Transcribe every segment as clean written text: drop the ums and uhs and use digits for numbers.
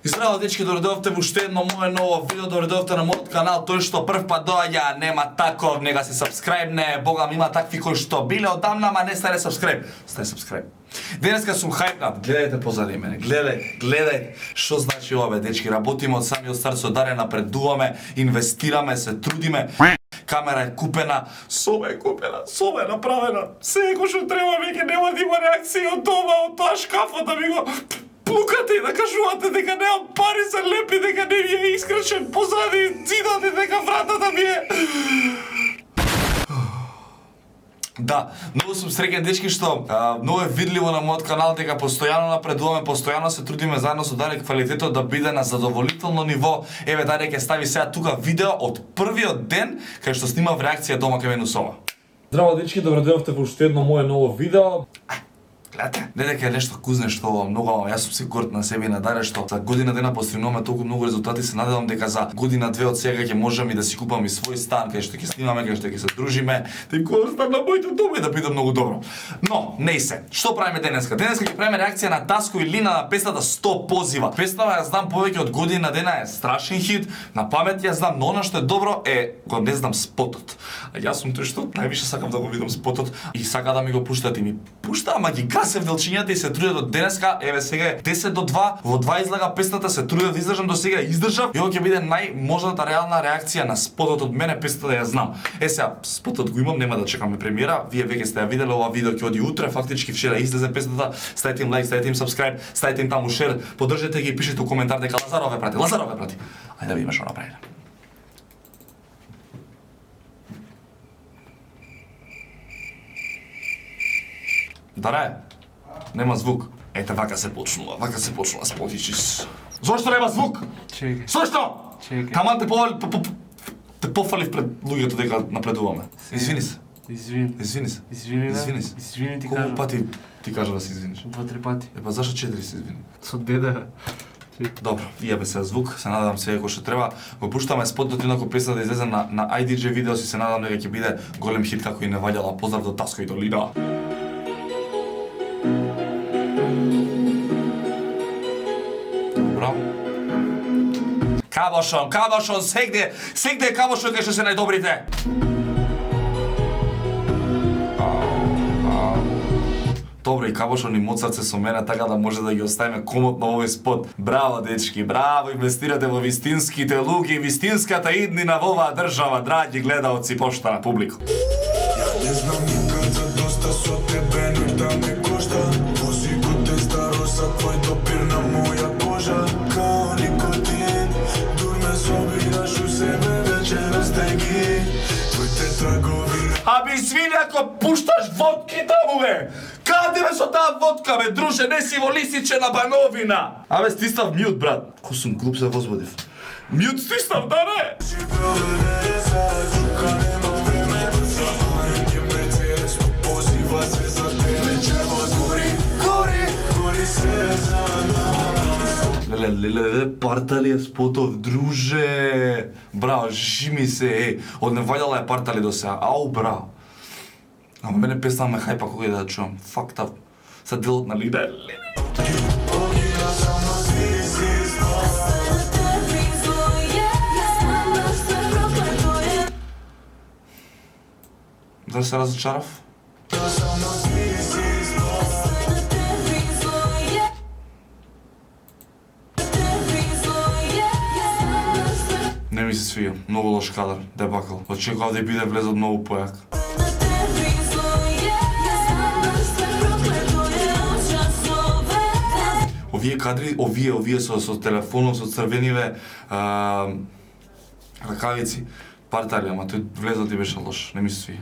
Здраво, дечки, доредовте во уште едно мое ново видео, доредовте на мојот канал. Тој што прв пат доаѓа, нема таков, нега се сабскрајбне. Богам, има такви кои што биле одамна, ама не стане сабскрајб. Стај сабскрајб. Денеска сум хајпнат. Гледајте позади мене. Гледајте што значи ова, дечки. Работиме од самиот старт со Даре, напредуваме, инвестираме, се трудиме. Камера е купена, соба е купена, соба е направена. Секој што треба, веќе нема да има реакција од дома, од тоа шкафот да ми го плукате и да кажувате дека немам пари за лепи, дека не ми е искрачен позади зидот и дека вратата ми е... Да, многу сум среќен, дечки, што многу е видливо на мојот канал дека постојано напредуваме, постојано се трудиме заедно со Даре квалитетот да биде на задоволително ниво. Еве, Даре ќе стави сега тука видео од првиот ден кај што снимав реакција дома кај мене соба. Здраво, дечки, добредојавте во уште едно мое ново видео. Гледате, не дека е нешто кузнешто ова многу, јас сум си горд на себе и на Даре што за година дена постигнуваме толку многу резултати, се надевам дека за година-две од сега ќе можам и да си купам и свој стан, кај што ќе снимаме, кај што ќе се дружиме, дека остан на моите дома и да биде многу добро. Но, не се. Што правиме денеска? Денеска ќе правиме реакција на Таско и Лина на песната 100 позива. Песната ја знам повеќе од година дена, е страшен хит, на памет ја знам, но она што е добро е го не знам спотот. А јас сум тој што највише сакам да го видам спотот и сака да ми го пуштат и ми пушта, ама ги гасев делчињата и се трудев до денеска. Еве сега е 10 до 2, во 2 излага песната, се трудев да издржам до сега, издржав и ова ќе биде најможната реална реакција на спотот од мене, песната да ја знам. Е сега, спотот го имам, нема да чекаме премиера, вие веќе сте ја виделе, ова видео ќе оди утре, фактички вчера излезе песната, ставите им лайк, ставите им сабскрајб, ставите им таму шер, поддржете ги и пишете у коментар дека Лазаров ве прати, Лазаров ве прати. Ајде да видиме што направиме. Даре, нема звук. Ете, вака се почнува спотичис. Зошто нема звук? Чекај. Зошто? Чекај. Таман те пофалив пред луѓето дека напредуваме. Извини се. Извини се. Извини ти кажам. Колку пати ти кажа да се извиниш? 2-3 пати. Епа зашто 4 се извини? Со деда. Добро, ијабе се звук, се надам се кој што треба. Го пуштаме спотот инаку песна да излезе на IDJ видео, се надам дека ќе биде голем хит како и не ваѓала. Поздрав до Таско и до Лина. Добро. Кабошон, сегде е Кабошон кај што се најдобрите. Добро, и Кабошон и Моцарт со мене, така да може да ги оставиме комотно овој спот. Браво, дечки, браво, инвестирате во вистинските луѓе, вистинската иднина во оваа држава, драги гледаоци, поштана публика. Ја не знам никад за доста со тебе, ништа ме кошта. Возикот е старо са твој допир на моја кожа. Као никотин, дурме собираш у себе, вечера стеги твоите трагови. Аби извини ако пушташ водки таму, бе! Каде бе со таа водка, бе, друже, не си во лисиче на Бановина! Абе, стиснав мјут, брат. Ко сум глуп се возбудив. Мјут стиснав, да не? Леле, партали е спотов, друже! Браво, жими се, од невајдала е партали до сега, ау, браво! Ама мене песна ме хајпа кога и да чувам, факт up. Са делот на Лина. Да се разочарав? Не ми се свија, многу лош кадар, дебакл. Очекував да биде влезот многу појак. Овие кадри, овие со телефонов, со црвениве ракавици, партали, ама тој влезот и беше лош, не ми се свија.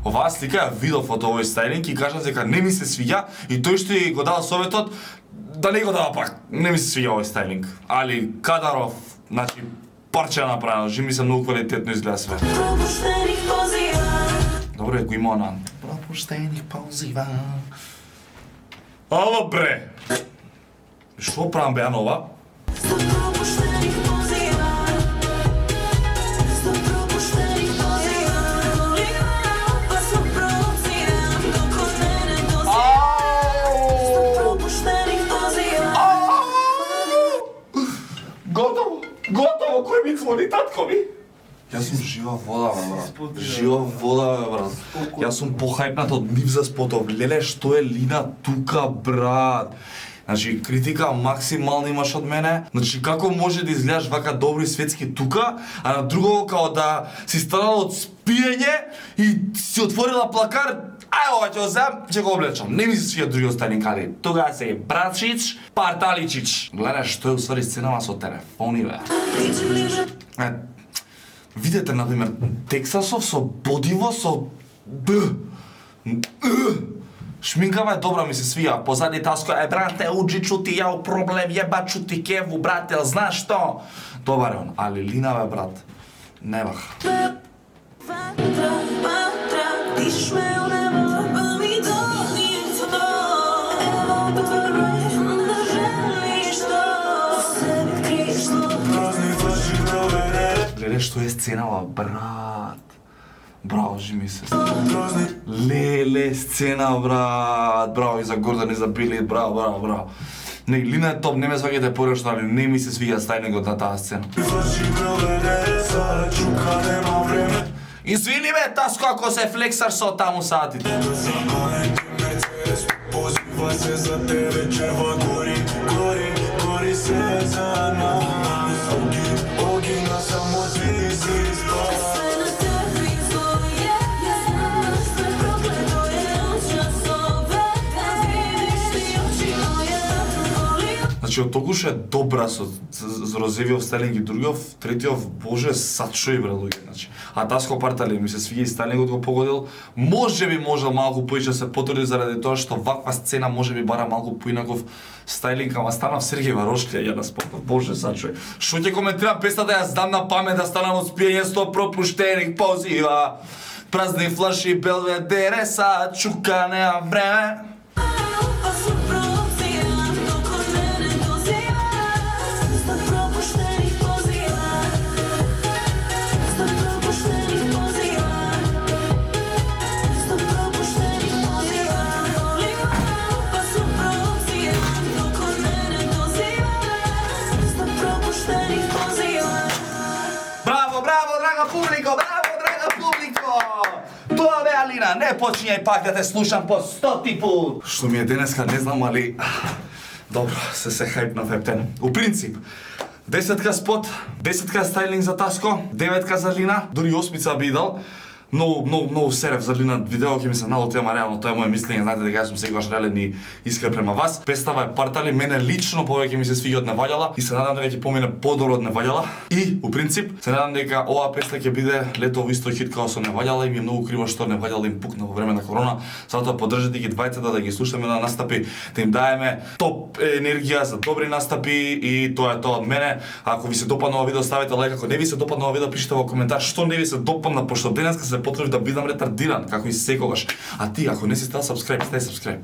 Оваа слика ја видов од овој стајлинг и кажа дека не ми се свиѓа и тој што го дава советот да не го дава пак. Не ми се свиѓа овој стајлинг. Али Кадаров, значи парче направено, жи ми се многу квалитетно изгледа све. Добро е, го има она. Пропуштених позива. Ало бре! Што правам бе, Анова? Татко ми? Јас сум жива вода, бе, брат. Жива вода, бе, брат. Јас сум похајпнат од нив за спотов. Леле, што е Лина тука, брат? Значи, критика максимална имаш од мене. Значи, како може да изгледаш вака добри светски тука, а на друго као да си станала од спиење и си отворила плакар, ај ова ќе го зем, ќе го облечам. Не ми се свија други останикали. Тога се Братчич, Парталичич. Гледај што е усвари сценава со телефони, бе. Видете, например, Тексасов со бодиво, со шминкава е добра, ми се свија. Позади Таско е, брате, уџи чути, јао проблем, јеба чути кеву, брате, знаеш што? Добар е он, али Лина, бе, брат, не бах. Гледај што е сценава, брат. Браво, жими се. Леле, сцена, брат. Браво и за Гордан и за Били, браво, браво, браво. Не, Лина е топ, не ме сваќате порешно, али не ми се свиѓа стајнингот на таа сцена. Извини ме, Таско, ако се флексар со таму сатите. Позива се за тебе, черва гори, гори, гори се за нас. Оги на само си спава. Значи, од тогуш е добра со Розевиов, Стелинг и другиов, третиов, боже, сачо и брадуѓе, значи. А Таско Партали ми се свиѓа и Стелингот го погодил. Може би можел малку поише се потруди заради тоа што ваква сцена може би бара малку поинаков стайлинг, ама станав Сергеј Варошклија ја на спортот. Боже, сачо. Што ќе коментирам песната, ја здам на памет да станам од спиење 100 пропуштеник позива. Празни флаши, Белведере, сад чука, неа време. Тоа бе, Алина, не почињај пак да те слушам по 100 пут. Што ми е денеска, не знам, али... Добро, се хајп на Фептен. У принцип, 10 спот, 10 стайлинг за Таско, 9 за Лина, дури 8 би дал. Многу серев за Лина видео, ќе ми се налути, ама реално тоа е моје мислење, знаете дека јас сум секогаш реален и искрен према вас. Песната е Партали, мене лично повеќе ми се свиѓа од Неваѓала и се надам дека ќе помине подобро од Неваѓала. И, у принцип, се надам дека оваа песна ќе биде летово исто хит као со Неваѓала и ми е многу криво што Неваѓала им пукна во време на корона. Затоа поддржете ги двајцата да ги слушаме на настапи, да им даеме топ енергија за добри настапи и тоа е тоа од мене. Ако ви се допадна ова видео, ставете лајк, ако не ви се допадна ова видео, пишете во коментар што не ви се допадна, пошто денеска се потребив да бидам ретардиран, како и секогаш. А ти, ако не си стал subscribe, стај subscribe.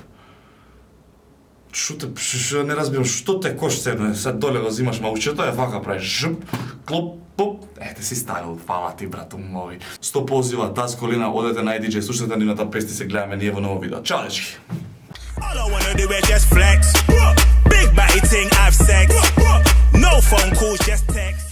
Што не разбирам, што те кошце, сега доле го взимаш маучето, е вака правиш, жуп, клоп, поп, ете си ставил, фала ти, брату мој. 100 позива, Таско, Лина, одете на IDJ, слушате нивната песни, се гледаме ние во ново видео. Чао, дечки! All I wanna do is just flex. Big body thing, I've sex. No phone calls, just text.